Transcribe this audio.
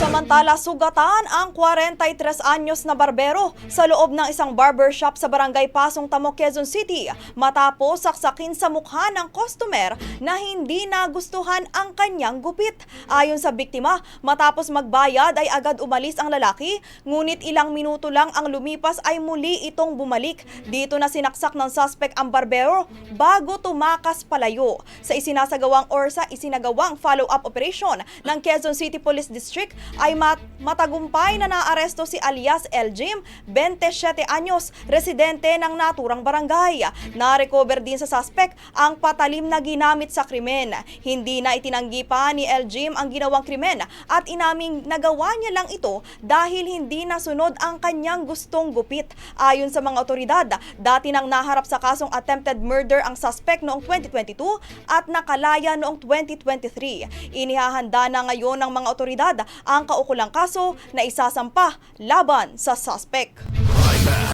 Samantala, sugatan ang 43 anyos na barbero sa loob ng isang barbershop sa barangay Pasong Tamo, Quezon City matapos saksakin sa mukha ng customer na hindi nagustuhan ang kanyang gupit. Ayon sa biktima, matapos magbayad ay agad umalis ang lalaki, ngunit ilang minuto lang ang lumipas ay muli itong bumalik. Dito na sinaksak ng suspect ang barbero bago tumakas palayo. Sa isinagawang follow-up operation ng Quezon City Police District ay matagumpay na naaresto si alias Eljim, 27 anyos, residente ng naturang barangay. Na-recover din sa suspect ang patalim na ginamit sa krimen. Hindi na itinanggi pa ni Eljim ang ginawang krimen at inaming nagawa niya lang ito dahil hindi nasunod ang kanyang gustong gupit. Ayon sa mga otoridad, dati nang naharap sa kasong attempted murder ang suspect noong 2022 at nakalaya noong 2023. Inihahanda na ngayon ng mga otoridad ang kaukulang kaso na isasampa laban sa suspect.